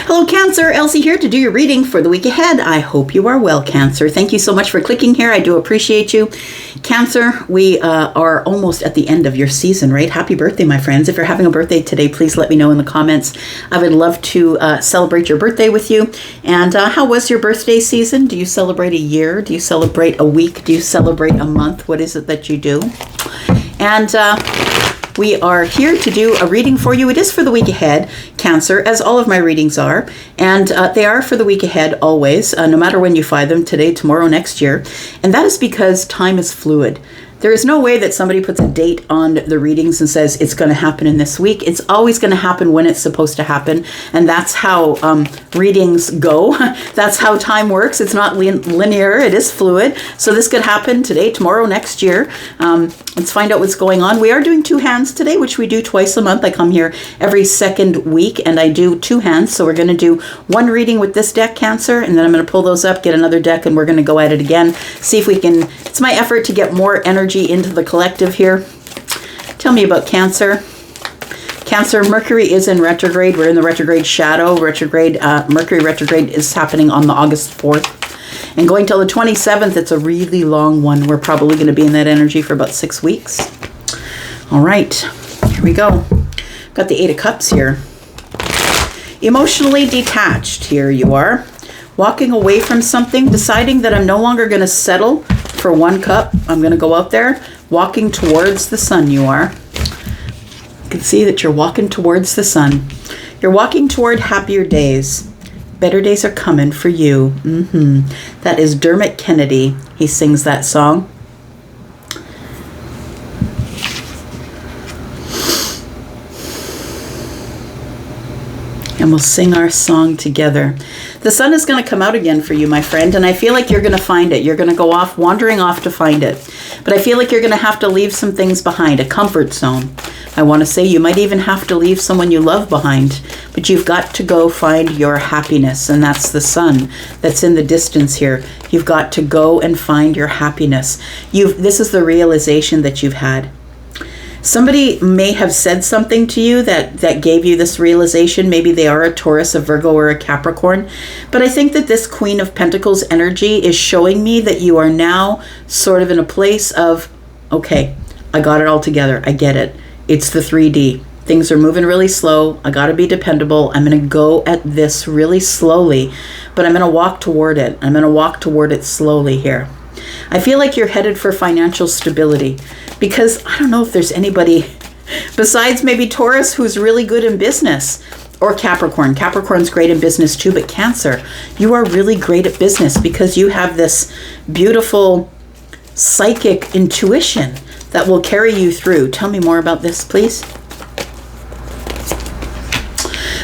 Hello, Cancer. Elsie here to do your reading for the week ahead. I hope you are well, Cancer. Thank you so much for clicking here. I do appreciate you. Cancer, we are almost at the end of your season, right? Happy birthday, my friends. If you're having a birthday today, please let me know in the comments. I would love to celebrate your birthday with you. And how was your birthday season? Do you celebrate a year? Do you celebrate a week? Do you celebrate a month? What is it that you do? And we are here to do a reading for you. It is for the week ahead, Cancer, as all of my readings are. And they are for the week ahead always, no matter when you find them, today, tomorrow, next year. And that is because time is fluid. There is no way that somebody puts a date on the readings and says it's going to happen in this week. It's always going to happen when it's supposed to happen. And that's how readings go. That's how time works. It's not linear. It is fluid. So this could happen today, tomorrow, next year. Let's find out what's going on. We are doing 2 hands today, which we do twice a month. I come here every second week and I do 2 hands. So we're going to do 1 reading with this deck, Cancer, and then I'm going to pull those up, get another deck, and we're going to go at it again. See if we can, it's my effort to get more energy into the collective here. Tell me about Cancer. Cancer, Mercury is in retrograde. We're in the retrograde shadow. Mercury retrograde is happening on the August 4th. And going till the 27th, it's a really long one. We're probably going to be in that energy for about 6 weeks. All right, here we go. Got the 8 of Cups here. Emotionally detached, here you are. Walking away from something, deciding that I'm no longer going to settle for 1 cup. I'm going to go out there, walking towards the sun, you are. You can see that you're walking towards the sun. You're walking toward happier days. Better days are coming for you. That is Dermot Kennedy. He sings that song. And we'll sing our song together. The sun is going to come out again for you, my friend, and I feel like you're going to find it. You're going to go off, wandering off to find it. But I feel like you're going to have to leave some things behind, a comfort zone. I want to say you might even have to leave someone you love behind, but you've got to go find your happiness, and that's the sun that's in the distance here. You've got to go and find your happiness. This is the realization that you've had. Somebody may have said something to you that gave you this realization. Maybe they are a Taurus, a Virgo, or a Capricorn. But I think that this Queen of Pentacles energy is showing me that you are now sort of in a place of, okay, I got it all together. I get it. It's the 3D. Things are moving really slow. I got to be dependable. I'm going to go at this really slowly, but I'm going to walk toward it. I'm going to walk toward it slowly here. I feel like you're headed for financial stability because I don't know if there's anybody besides maybe Taurus who's really good in business, or Capricorn. Capricorn's great in business too, but Cancer, you are really great at business because you have this beautiful psychic intuition that will carry you through. Tell me more about this, please.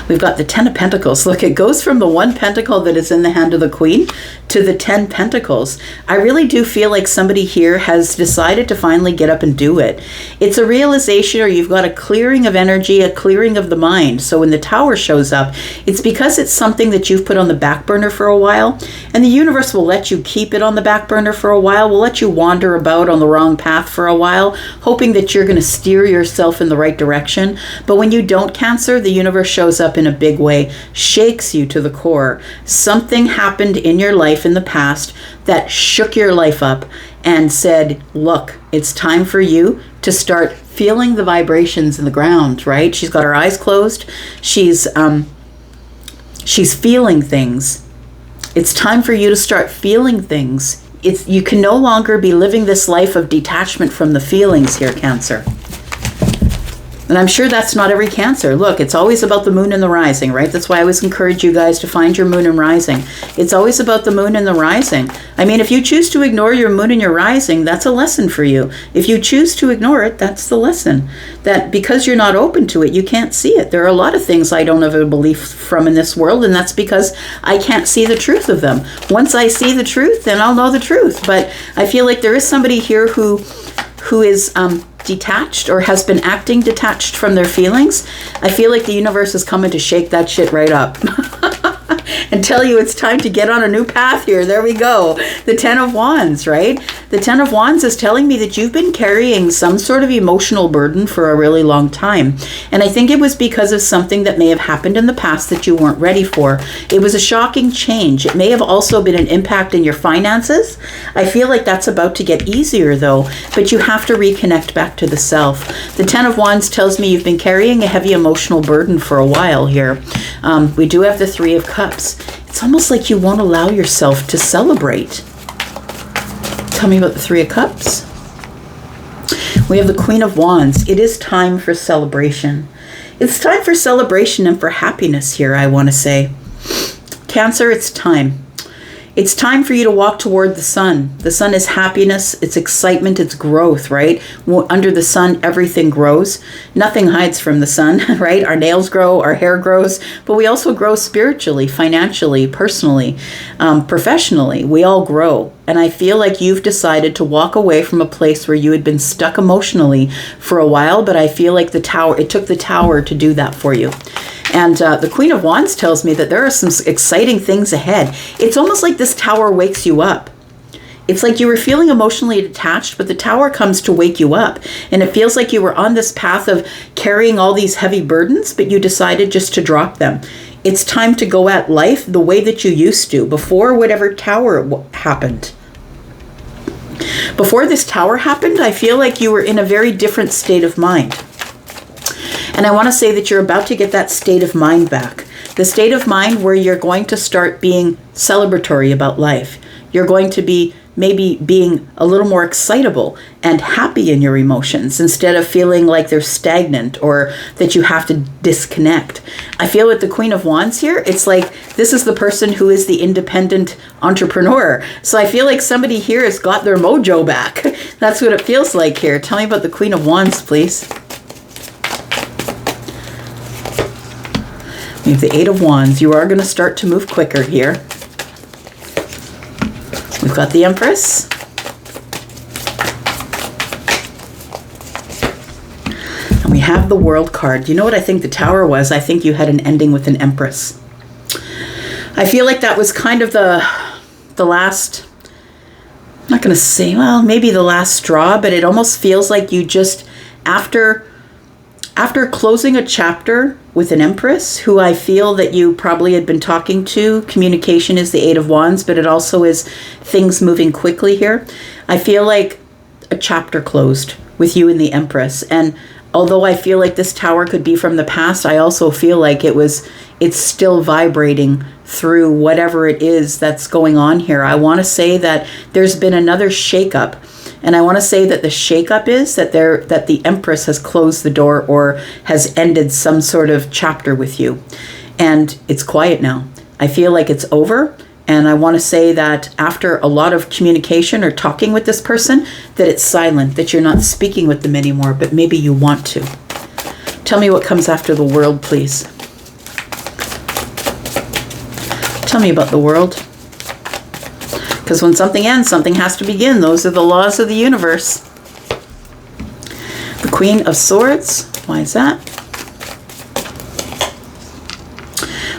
We've got the 10 of Pentacles. Look, it goes from the 1 pentacle that is in the hand of the Queen to the 10 pentacles. I really do feel like somebody here has decided to finally get up and do it. It's a realization, or you've got a clearing of energy, a clearing of the mind. So when the Tower shows up, it's because it's something that you've put on the back burner for a while, and the universe will let you keep it on the back burner for a while, will let you wander about on the wrong path for a while, hoping that you're going to steer yourself in the right direction. But when you don't, Cancer, the universe shows up in a big way, shakes you to the core. Something happened in your life in the past that shook your life up and said, look, it's time for you to start feeling the vibrations in the ground, right? She's got her eyes closed. She's feeling things. It's time for you to start feeling things. You can no longer be living this life of detachment from the feelings here, Cancer. And I'm sure that's not every Cancer. Look, it's always about the moon and the rising, right? That's why I always encourage you guys to find your moon and rising. It's always about the moon and the rising. I mean, if you choose to ignore your moon and your rising, that's a lesson for you. If you choose to ignore it, that's the lesson. That because you're not open to it, you can't see it. There are a lot of things I don't have a belief from in this world, and that's because I can't see the truth of them. Once I see the truth, then I'll know the truth. But I feel like there is somebody here who is detached or has been acting detached from their feelings. I feel like the universe is coming to shake that shit right up. and tell you it's time to get on a new path here. There we go. The Ten of Wands, right? The Ten of Wands is telling me that you've been carrying some sort of emotional burden for a really long time. And I think it was because of something that may have happened in the past that you weren't ready for. It was a shocking change. It may have also been an impact in your finances. I feel like that's about to get easier though, but you have to reconnect back to the self. The Ten of Wands tells me you've been carrying a heavy emotional burden for a while here. We do have the Three of Cups. It's almost like you won't allow yourself to celebrate. Tell me about the Three of Cups. We have the Queen of Wands. It is time for celebration. It's time for celebration and for happiness here, I want to say. Cancer, it's time. It's time for you to walk toward the sun. The sun is happiness, it's excitement, it's growth, right? Under the sun, everything grows. Nothing hides from the sun, right? Our nails grow, our hair grows, but we also grow spiritually, financially, personally, professionally. We all grow. And I feel like you've decided to walk away from a place where you had been stuck emotionally for a while, but I feel like it took the tower to do that for you. And the Queen of Wands tells me that there are some exciting things ahead. It's almost like this tower wakes you up. It's like you were feeling emotionally detached, but the tower comes to wake you up. And it feels like you were on this path of carrying all these heavy burdens, but you decided just to drop them. It's time to go at life the way that you used to, before whatever tower happened. Before this tower happened, I feel like you were in a very different state of mind. And I want to say that you're about to get that state of mind back. The state of mind where you're going to start being celebratory about life. You're going to be maybe being a little more excitable and happy in your emotions instead of feeling like they're stagnant or that you have to disconnect. I feel with the Queen of Wands here, it's like this is the person who is the independent entrepreneur. So I feel like somebody here has got their mojo back. That's what it feels like here. Tell me about the Queen of Wands, please. We have the Eight of Wands. You are going to start to move quicker here. We've got the Empress. And we have the World card. You know what I think the Tower was? I think you had an ending with an Empress. I feel like that was kind of the last, I'm not going to say, well, maybe the last straw, but it almost feels like you just, after closing a chapter with an Empress, who I feel that you probably had been talking to, communication is the Eight of Wands, but it also is things moving quickly here. I feel like a chapter closed with you and the Empress. And although I feel like this tower could be from the past, I also feel like it's still vibrating through whatever it is that's going on here. I want to say that there's been another shakeup. And I want to say that the shakeup is that the Empress has closed the door or has ended some sort of chapter with you. And it's quiet now. I feel like it's over. And I want to say that after a lot of communication or talking with this person, that it's silent, that you're not speaking with them anymore, but maybe you want to. Tell me what comes after the World, please. Tell me about the World. Because when something ends, something has to begin. Those are the laws of the universe. The Queen of Swords. Why is that?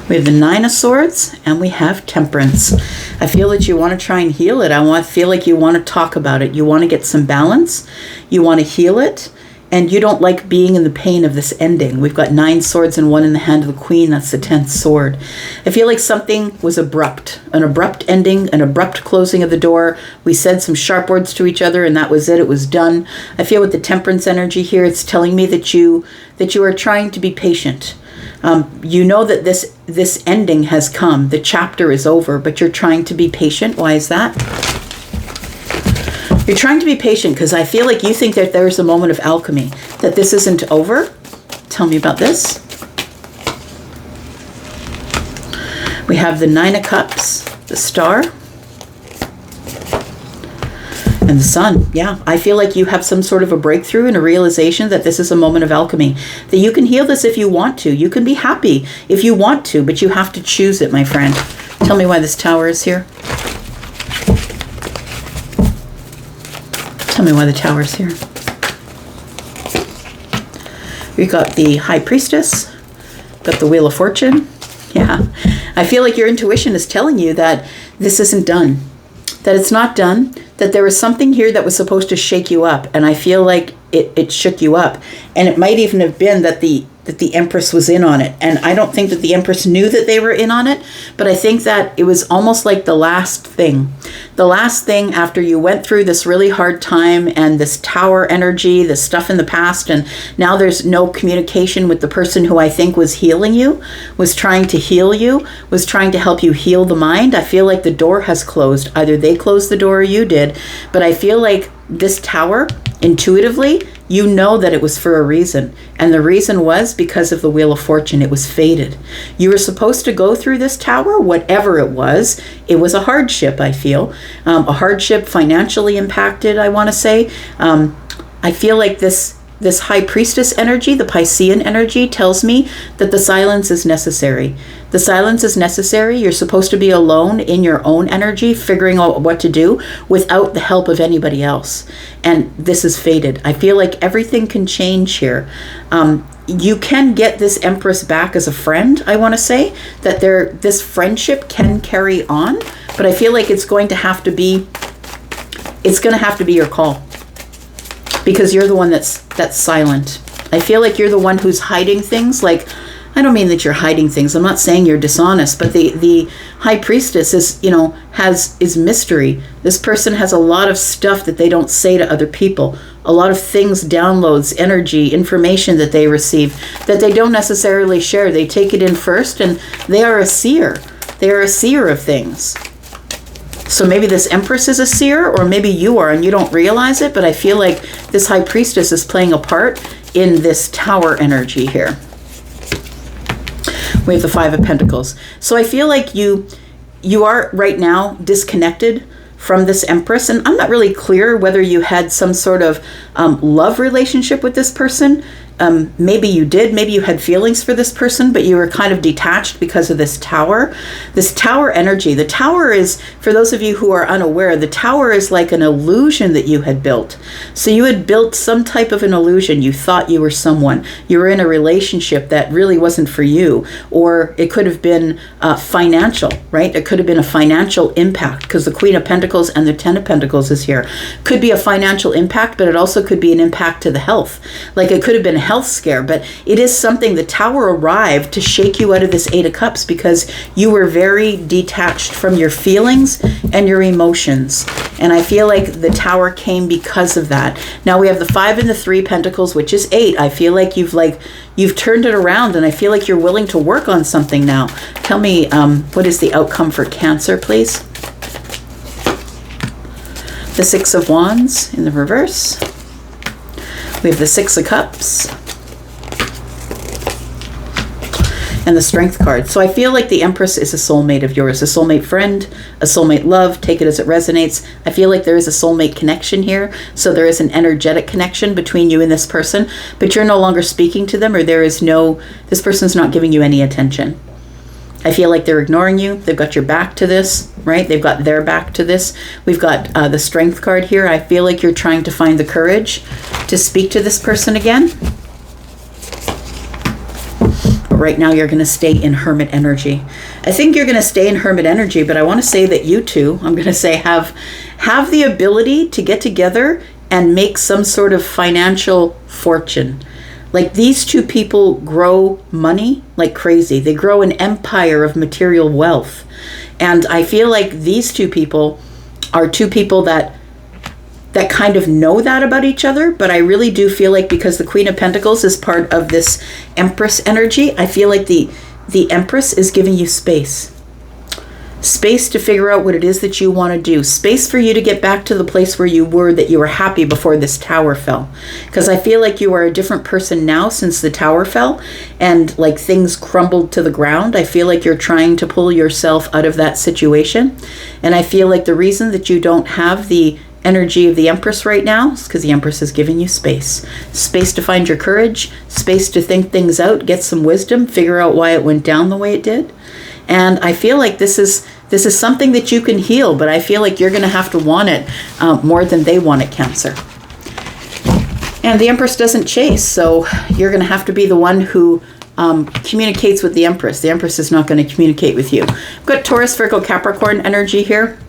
We have the Nine of Swords, and we have Temperance. I feel that you want to try and heal it. Feel like you want to talk about it. You want to get some balance. You want to heal it. And you don't like being in the pain of this ending. We've got 9 swords and 1 in the hand of the Queen. That's the 10th sword. I feel like something was abrupt. An abrupt ending, an abrupt closing of the door. We said some sharp words to each other and that was it. It was done. I feel with the Temperance energy here, it's telling me that you are trying to be patient. You know that this ending has come. The chapter is over, but you're trying to be patient. Why is that? You're trying to be patient because I feel like you think that there's a moment of alchemy, that this isn't over. Tell me about this. We have the Nine of Cups, the Star, and the Sun. Yeah, I feel like you have some sort of a breakthrough and a realization that this is a moment of alchemy, that you can heal this if you want to. You can be happy if you want to, but you have to choose it, my friend. Tell me why this Tower is here. Tell me why the Tower's here. We've got the High Priestess, got the Wheel of Fortune, Yeah. I feel like your intuition is telling you that this isn't done, that it's not done, that there was something here that was supposed to shake you up. And I feel like it shook you up. And it might even have been that the Empress was in on it. And I don't think that the Empress knew that they were in on it, but I think that it was almost like the last thing. The last thing after you went through this really hard time and this tower energy, this stuff in the past, and now there's no communication with the person who I think was healing you, was trying to heal you, was trying to help you heal the mind. I feel like the door has closed. Either they closed the door or you did, but I feel like this tower, intuitively, you know that it was for a reason. And the reason was because of the Wheel of Fortune. It was fated. You were supposed to go through this tower, whatever it was. It was a hardship, I feel. A hardship, financially impacted, I want to say. I feel like this High Priestess energy, the Piscean energy, tells me that the silence is necessary. The silence is necessary. You're supposed to be alone in your own energy, figuring out what to do without the help of anybody else. And this is fated. I feel like everything can change here. You can get this Empress back as a friend, I want to say, that this friendship can carry on, but I feel like it's going to have to be your call. Because you're the one that's silent. I feel like you're the one who's hiding things. Like, I don't mean that you're hiding things. I'm not saying you're dishonest, but the High Priestess is mystery. This person has a lot of stuff that they don't say to other people. A lot of things, downloads, energy, information that they receive that they don't necessarily share. They take it in first, and they are a seer. They are a seer of things. So maybe this Empress is a seer, or maybe you are and you don't realize it, but I feel like this High Priestess is playing a part in this tower energy here. We have the Five of Pentacles. So I feel like you are right now disconnected from this Empress, and I'm not really clear whether you had some sort of love relationship with this person. Maybe you did, maybe you had feelings for this person, but you were kind of detached because of this tower energy. The tower is, for those of you who are unaware, the tower is like an illusion that you had built. So you had built some type of an illusion. You thought you were someone. You were in a relationship that really wasn't for you, or it could have been financial, right? It could have been a financial impact, because the Queen of Pentacles and the Ten of Pentacles is here. Could be a financial impact, but it also could be an impact to the health. Like, it could have been a health scare, but it is something. The tower arrived to shake you out of this Eight of Cups because you were very detached from your feelings and your emotions. And I feel like the tower came because of that. Now we have the Five and the Three Pentacles, which is 8. I feel like you've turned it around, and I feel like you're willing to work on something now. Tell me, what is the outcome for Cancer, please? The Six of Wands in the reverse. We have the Six of Cups and the Strength card. So I feel like the Empress is a soulmate of yours, a soulmate friend, a soulmate love. Take it as it resonates. I feel like there is a soulmate connection here. So there is an energetic connection between you and this person, but you're no longer speaking to them, or this person's not giving you any attention. I feel like they're ignoring you. They've got your back to this, right? They've got their back to this. We've got the Strength card here. I feel like you're trying to find the courage to speak to this person again. But right now you're going to stay in Hermit energy. I think you're going to stay in Hermit energy, but I want to say that you two, I'm going to say, have the ability to get together and make some sort of financial fortune. Like, these two people grow money like crazy. They grow an empire of material wealth. And I feel like these two people are two people that kind of know that about each other. But I really do feel like, because the Queen of Pentacles is part of this Empress energy, I feel like the Empress is giving you space. Space to figure out what it is that you want to do. Space for you to get back to the place where you were, that you were happy before this tower fell. Because I feel like you are a different person now since the tower fell and like things crumbled to the ground. I feel like you're trying to pull yourself out of that situation. And I feel like the reason that you don't have the energy of the Empress right now is because the Empress is giving you space. Space to find your courage, space to think things out, get some wisdom, figure out why it went down the way it did. And I feel like this is something that you can heal, but I feel like you're going to have to want it more than they want it, Cancer. And the Empress doesn't chase, so you're going to have to be the one who communicates with the Empress. The Empress is not going to communicate with you. I've got Taurus, Virgo, Capricorn energy here.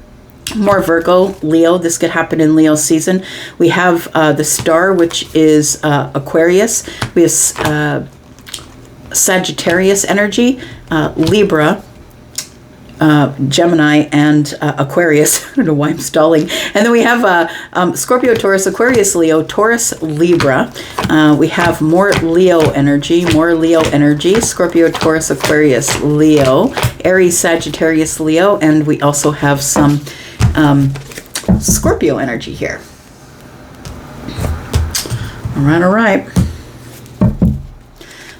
More Virgo, Leo. This could happen in Leo's season. We have the star, which is Aquarius. We have Sagittarius energy, Libra, Gemini, and Aquarius. I don't know why I'm stalling. And then we have Scorpio, Taurus, Aquarius, Leo, Taurus, Libra. We have more Leo energy, Scorpio, Taurus, Aquarius, Leo, Aries, Sagittarius, Leo, and we also have some Scorpio energy here. All right.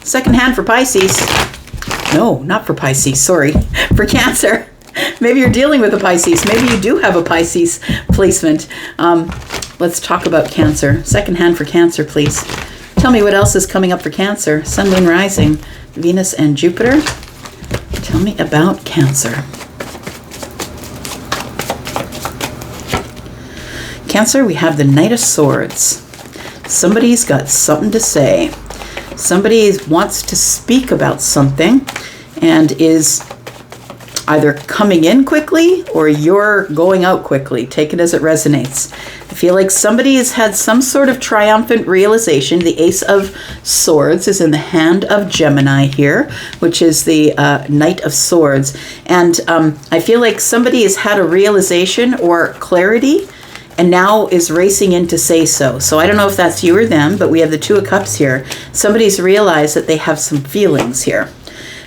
Second hand for Pisces. No, not for Pisces, sorry. For Cancer. Maybe you're dealing with a Pisces. Maybe you do have a Pisces placement. Let's talk about Cancer. Second hand for Cancer, please. Tell me what else is coming up for Cancer. Sun, Moon, Rising, Venus, and Jupiter. Tell me about Cancer. Cancer, we have the Knight of Swords. Somebody's got something to say. Somebody wants to speak about something and is either coming in quickly or you're going out quickly. Take it as it resonates. I feel like somebody has had some sort of triumphant realization. The Ace of Swords is in the hand of Gemini here, which is the Knight of Swords. And I feel like somebody has had a realization or clarity and now is racing in to say so. So I don't know if that's you or them, but we have the Two of Cups here. Somebody's realized that they have some feelings here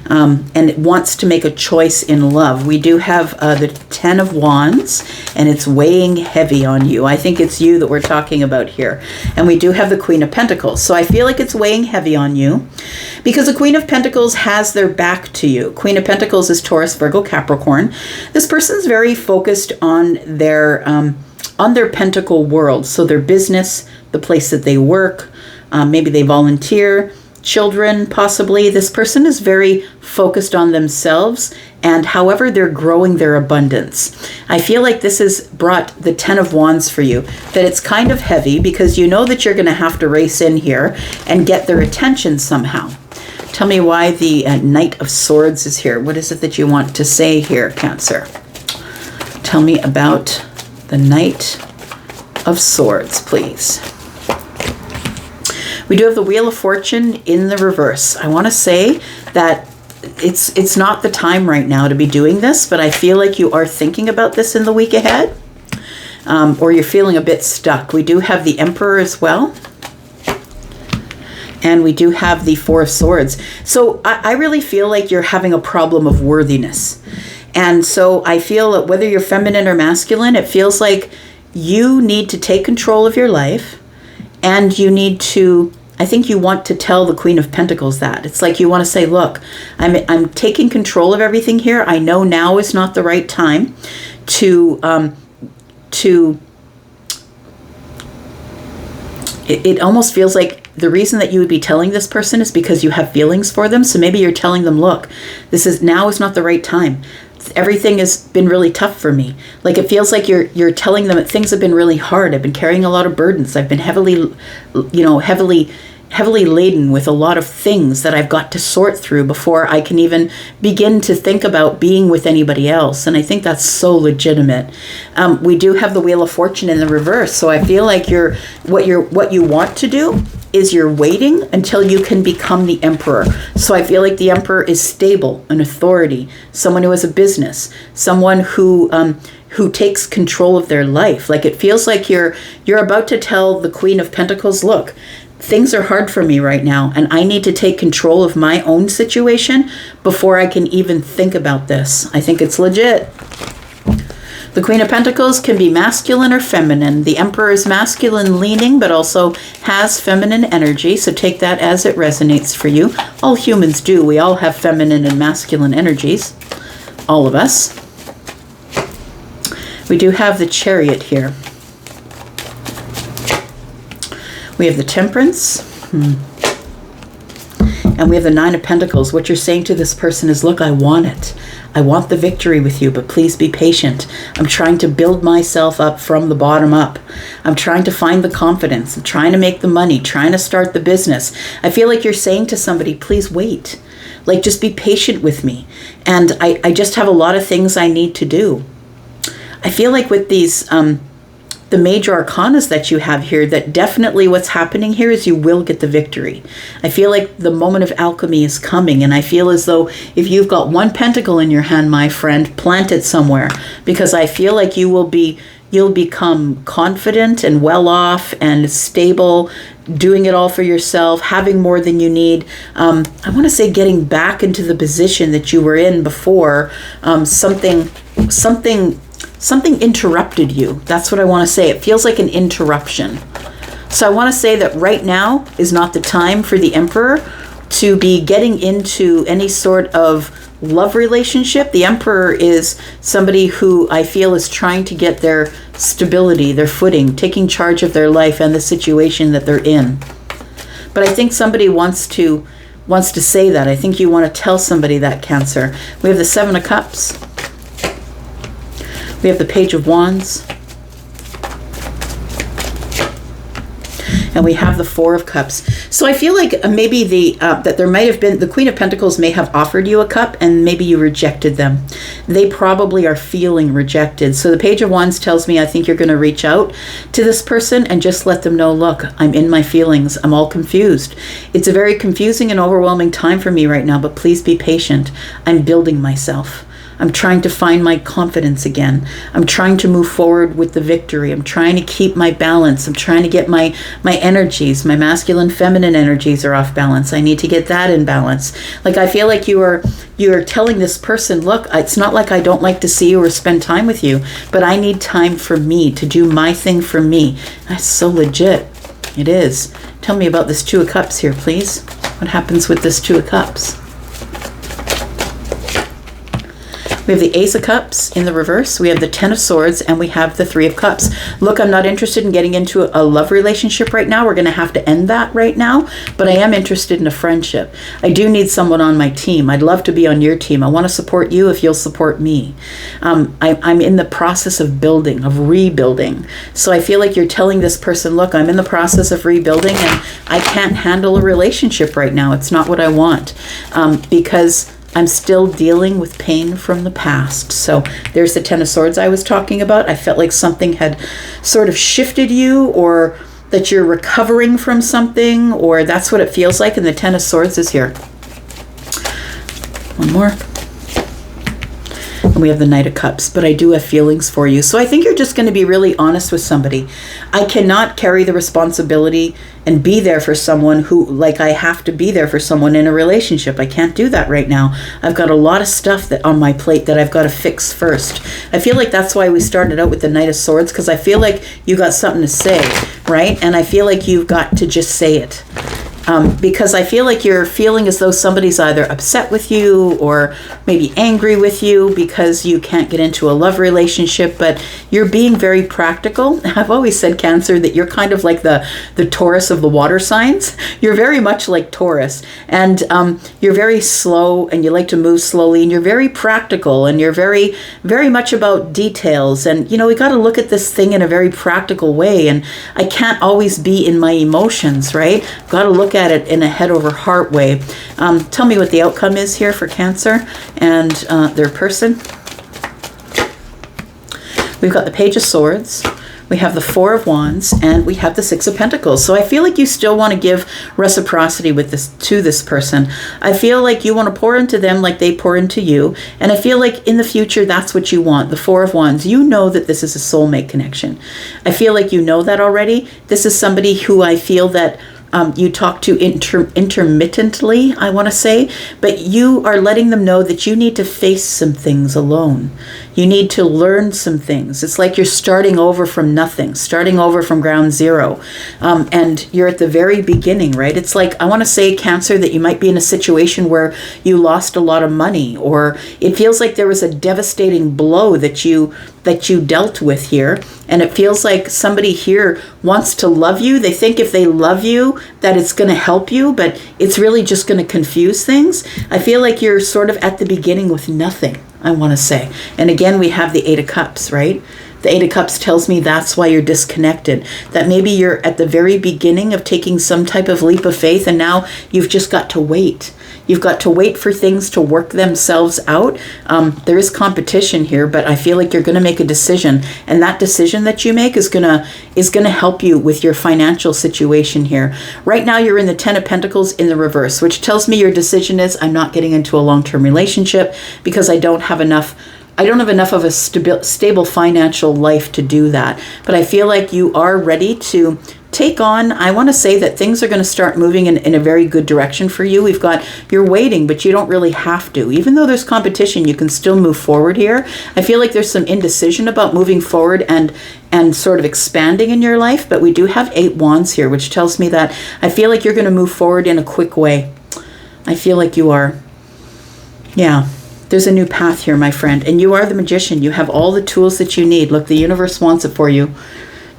and it wants to make a choice in love. We do have the Ten of Wands, and it's weighing heavy on you. I think it's you that we're talking about here. And we do have the Queen of Pentacles. So I feel like it's weighing heavy on you because the Queen of Pentacles has their back to you. Queen of Pentacles is Taurus, Virgo, Capricorn. This person's very focused on their pentacle world. So their business, the place that they work, maybe they volunteer, children, possibly. This person is very focused on themselves and however they're growing their abundance. I feel like this has brought the Ten of Wands for you, that it's kind of heavy because you know that you're going to have to race in here and get their attention somehow. Tell me why the Knight of Swords is here. What is it that you want to say here, Cancer? Tell me about the Knight of Swords, please. We do have the Wheel of Fortune in the reverse. I want to say that it's not the time right now to be doing this, but I feel like you are thinking about this in the week ahead, or you're feeling a bit stuck. We do have the Emperor as well. And we do have the Four of Swords. So I really feel like you're having a problem of worthiness. And so I feel that whether you're feminine or masculine, it feels like you need to take control of your life, and you need to, I think you want to tell the Queen of Pentacles that. It's like you want to say, look, I'm taking control of everything here. I know now is not the right time to it almost feels like the reason that you would be telling this person is because you have feelings for them. So maybe you're telling them, look, now is not the right time. Everything has been really tough for me. Like it feels like you're telling them that things have been really hard. I've been carrying a lot of burdens. I've been heavily laden with a lot of things that I've got to sort through before I can even begin to think about being with anybody else. And I think that's so legitimate. We do have the Wheel of Fortune in the reverse. So I feel like what you want to do is you're waiting until you can become the Emperor. So I feel like the Emperor is stable, an authority, someone who has a business, someone who takes control of their life. Like it feels like you're about to tell the Queen of Pentacles, look, things are hard for me right now, and I need to take control of my own situation before I can even think about this. I think it's legit. The Queen of Pentacles can be masculine or feminine. The Emperor is masculine leaning, but also has feminine energy. So take that as it resonates for you. All humans do. We all have feminine and masculine energies. All of us. We do have the Chariot here. We have the Temperance. And we have the Nine of Pentacles. What you're saying to this person is, look, I want it. I want the victory with you, but please be patient. I'm trying to build myself up from the bottom up. I'm trying to find the confidence. I'm trying to make the money, trying to start the business. I feel like you're saying to somebody, please wait. Like, just be patient with me. And I just have a lot of things I need to do. I feel like with these, the major arcanas that you have here, that definitely what's happening here is you will get the victory. I feel like the moment of alchemy is coming, and I feel as though if you've got one pentacle in your hand, my friend, plant it somewhere, because I feel like you'll become confident and well off and stable, doing it all for yourself, having more than you need. I want to say getting back into the position that you were in before. Something interrupted you. That's what I want to say. It feels like an interruption. So I want to say that right now is not the time for the Emperor to be getting into any sort of love relationship. The Emperor is somebody who I feel is trying to get their stability, their footing, taking charge of their life and the situation that they're in. But I think somebody wants to say that. I think you want to tell somebody that, Cancer. We have the Seven of Cups. We have the Page of Wands. And we have the Four of Cups. So I feel like maybe that there might have been, the Queen of Pentacles may have offered you a cup and maybe you rejected them. They probably are feeling rejected. So the Page of Wands tells me I think you're going to reach out to this person and just let them know, look, I'm in my feelings. I'm all confused. It's a very confusing and overwhelming time for me right now, but please be patient. I'm building myself. I'm trying to find my confidence again. I'm trying to move forward with the victory. I'm trying to keep my balance. I'm trying to get my energies, my masculine, feminine energies are off balance. I need to get that in balance. Like, I feel like you're telling this person, look, it's not like I don't like to see you or spend time with you, but I need time for me, to do my thing for me. That's so legit. It is. Tell me about this Two of Cups here, please. What happens with this Two of Cups? We have the Ace of Cups in the reverse. We have the Ten of Swords, and we have the Three of Cups. Look, I'm not interested in getting into a love relationship right now. We're going to have to end that right now, but I am interested in a friendship. I do need someone on my team. I'd love to be on your team. I want to support you if you'll support me. I'm in the process of building, of rebuilding. So I feel like you're telling this person, look, I'm in the process of rebuilding, and I can't handle a relationship right now. It's not what I want, because I'm still dealing with pain from the past. So there's the Ten of Swords I was talking about. I felt like something had sort of shifted you, or that you're recovering from something, or that's what it feels like. And the Ten of Swords is here. One more. And we have the Knight of Cups, but I do have feelings for you. So I think you're just going to be really honest with somebody. I cannot carry the responsibility and be there for someone who, like, I have to be there for someone in a relationship. I can't do that right now. I've got a lot of stuff that on my plate that I've got to fix first. I feel like that's why we started out with the Knight of Swords, because I feel like you got something to say, right? And I feel like you've got to just say it. Because I feel like you're feeling as though somebody's either upset with you or maybe angry with you because you can't get into a love relationship, but you're being very practical. I've always said, Cancer, that you're kind of like the Taurus of the water signs. You're very much like Taurus, and you're very slow, and you like to move slowly, and you're very practical, and you're very, very much about details. And, we got to look at this thing in a very practical way, and I can't always be in my emotions, right? Got to look at it in a head over heart way. Tell me what the outcome is here for Cancer and their person. We've got the Page of Swords, we have the Four of Wands, and we have the Six of Pentacles. So I feel like you still want to give reciprocity with this to this person. I feel like you want to pour into them like they pour into you. And I feel like in the future, that's what you want. The Four of Wands, you know that this is a soulmate connection. I feel like you know that already. This is somebody who I feel that you talk to intermittently, I want to say, but you are letting them know that you need to face some things alone. You need to learn some things. It's like you're starting over from nothing, starting over from ground zero. And you're at the very beginning, right? It's like, I want to say, Cancer, that you might be in a situation where you lost a lot of money, or it feels like there was a devastating blow that you that you dealt with here. And it feels like somebody here wants to love you. They think if they love you that it's going to help you, but it's really just going to confuse things. I feel like you're sort of at the beginning with nothing, I want to say. And again, we have the Eight of Cups, right? The Eight of Cups tells me that's why you're disconnected. That maybe you're at the very beginning of taking some type of leap of faith, and now you've just got to wait. You've got to wait for things to work themselves out. There is competition here, but I feel like you're going to make a decision, and that decision that you make is gonna help you with your financial situation here. Right now, you're in the Ten of Pentacles in the reverse, which tells me your decision is, I'm not getting into a long-term relationship because I don't have enough of a stable financial life to do that. But I feel like you are ready to take on, I want to say that things are going to start moving in a very good direction for you. You're waiting, but you don't really have to. Even though there's competition, you can still move forward here. I feel like there's some indecision about moving forward and sort of expanding in your life, but we do have 8 wands here, which tells me that I feel like you're going to move forward in a quick way. I feel like you are. Yeah. There's a new path here, my friend, and you are the magician. You have all the tools that you need. Look, the universe wants it for you.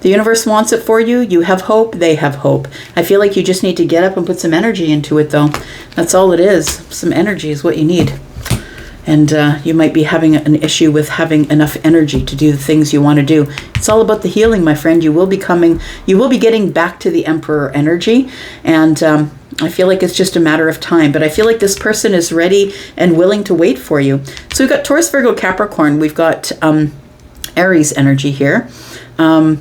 The universe wants it for you. You have hope. They have hope. I feel like you just need to get up and put some energy into it, though. That's all it is. Some energy is what you need. And you might be having an issue with having enough energy to do the things you want to do. It's all about the healing, my friend. You will be getting back to the Emperor energy, and I feel like it's just a matter of time, but I feel like this person is ready and willing to wait for you. So we've got Taurus, Virgo, Capricorn. We've got Aries energy here. I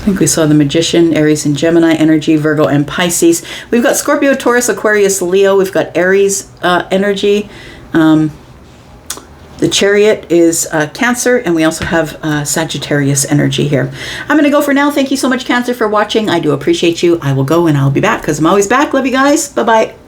think we saw the Magician, Aries and Gemini energy, Virgo and Pisces. We've got Scorpio, Taurus, Aquarius, Leo. We've got Aries energy. The Chariot is Cancer, and we also have Sagittarius energy here. I'm going to go for now. Thank you so much, Cancer, for watching. I do appreciate you. I will go, and I'll be back because I'm always back. Love you guys. Bye-bye.